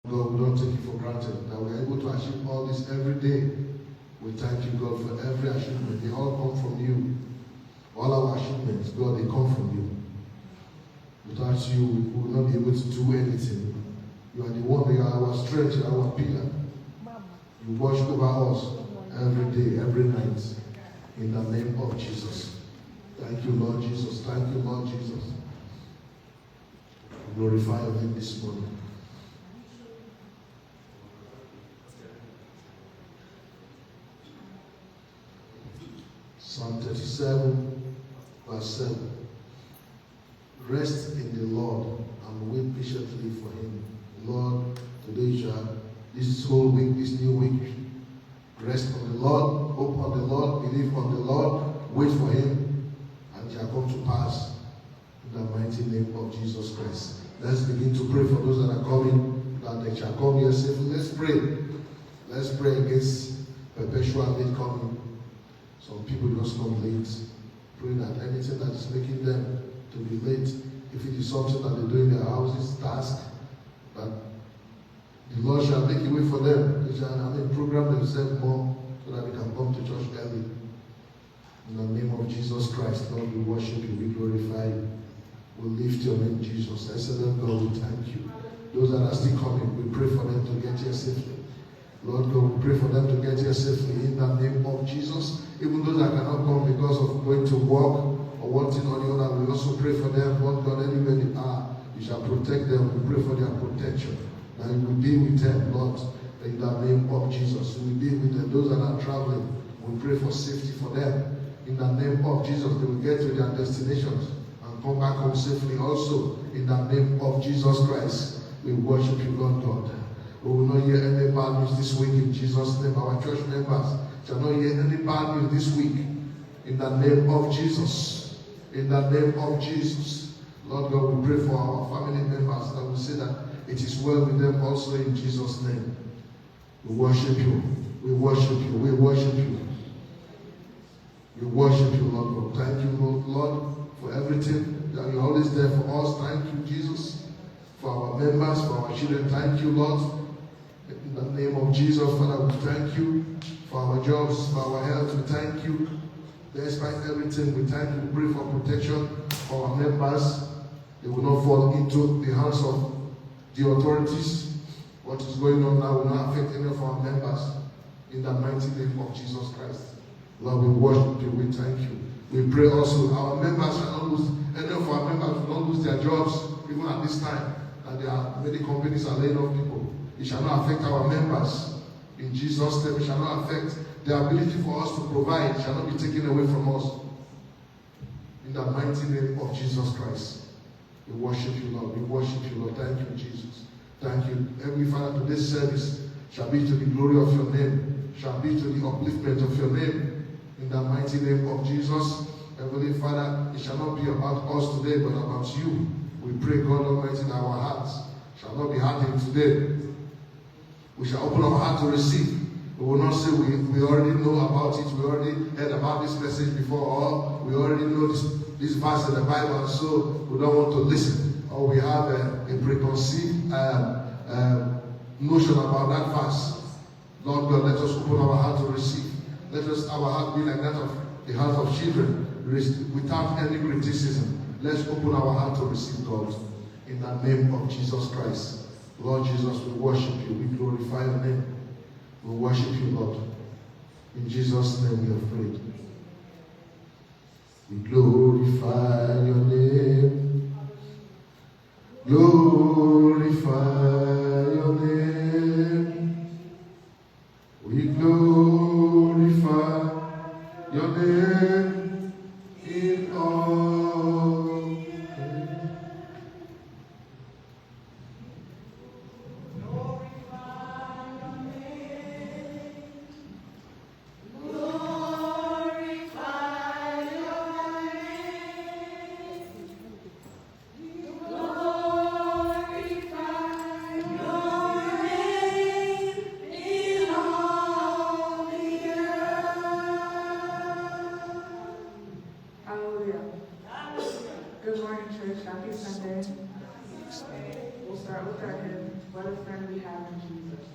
God, we don't take it for granted that we are able to achieve all this every day. We thank you, God, for every achievement. They all come from you. All our achievements, God, they come from you. Without you, we will not be able to do anything. You are the one, you are our strength, you are our pillar. You watch over us every day, every night. In the name of Jesus. Thank you, Lord Jesus. Thank you, Lord Jesus. Glorify your name this morning. Psalm 37, verse 7. Rest in the Lord and wait patiently for him. Lord, today this whole week, this new week, rest on the Lord, hope on the Lord, believe on the Lord, wait for him, and it shall come to pass in the mighty name of Jesus Christ. Let's begin to pray for those that are coming, that they shall come here safely. Let's pray. Let's pray against perpetual late coming. Some people just come late. Pray that anything that is making them to be late, if it is something that they do in their houses, task, that the Lord shall make a way for them. They shall program themselves more so that they can come to church early. In the name of Jesus Christ, Lord, we worship you, we glorify you. We lift your name, Jesus. Excellent God, we thank you. Those that are still coming, we pray for them to get here safely. Lord God, we pray for them to get here safely in the name of Jesus. Even those that cannot come because of going to work or one thing or the other, we also pray for them. Lord God, anywhere they are, you shall protect them. We pray for their protection. That you will be with them, Lord, in the name of Jesus. We will be with them. Those that are traveling, we pray for safety for them. In the name of Jesus, they will get to their destinations and come back home safely also. In the name of Jesus Christ, we worship you, Lord God. We will not hear any bad news this week in Jesus' name. Our church members shall not hear any bad news this week. In the name of Jesus. In the name of Jesus. Lord God, we pray for our family members that will say that it is well with them also in Jesus' name. We worship you. We worship you. We worship you. We worship you, Lord God. Thank you, Lord, for everything that you're always there for us. Thank you, Jesus, for our members, for our children. Thank you, Lord. In the name of Jesus, Father, we thank you for our jobs, for our health. We thank you. Despite everything, we thank you. We pray for protection for our members. They will not fall into the hands of the authorities. What is going on now will not affect any of our members. In the mighty name of Jesus Christ. Lord, we worship you. We thank you. We pray also our members shall not lose, any of our members will not lose their jobs, even at this time. That there are many companies are laying off people. It shall not affect our members. In Jesus' name, it shall not affect the ability for us to provide. It shall not be taken away from us. In the mighty name of Jesus Christ. We worship you, Lord. We worship you, Lord. Thank you, Jesus. Thank you. Heavenly Father, today's service shall be to the glory of your name. Shall be to the upliftment of your name. In the mighty name of Jesus. Heavenly Father, it shall not be about us today, but about you. We pray, God Almighty, that our hearts shall not be hardened today. We shall open our heart to receive. We will not say we already know about it, we already heard about this message before, or we already know this verse in the Bible, and so we don't want to listen. Or we have a preconceived notion about that verse. Lord God, let us open our heart to receive. Let us our heart be like that of the heart of children, without any criticism. Let's open our heart to receive God. In the name of Jesus Christ. Lord Jesus, we worship you. We glorify your name. We worship you, Lord. In Jesus' name we have prayed. We glorify your name. Glorify your name. We glorify your name in all. we have in Jesus.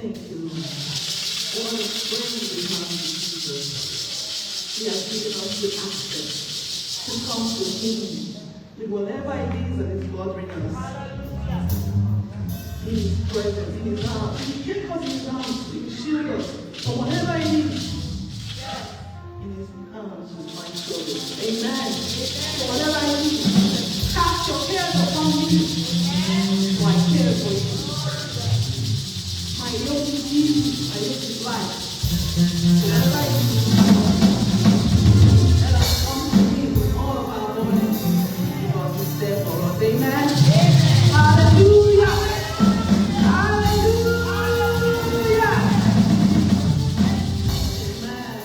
Thank you, Lord. I want to bring you behind Jesus. He has given us the access to come to Him with whatever it is that is bothering us. In His presence, in His arms. He will take us in His arms. He will shield us from whatever it is. In His arms we find solace. Amen. So whatever it is, cast your cares upon me. For I care for you. My yoke is easy. My yoke is light. Whatever it is, let us come to Him with all of our bodies. Because He's there for us. Amen. Hallelujah. Hallelujah. Amen.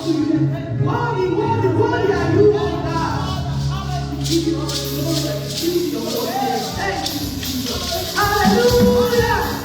to you. Worthy, worthy, worthy are you, oh God. We give you all the glory and we give you your holy name. Thank you, Jesus. Hallelujah.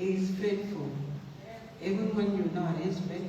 He's faithful. Even when you're not, he's faithful.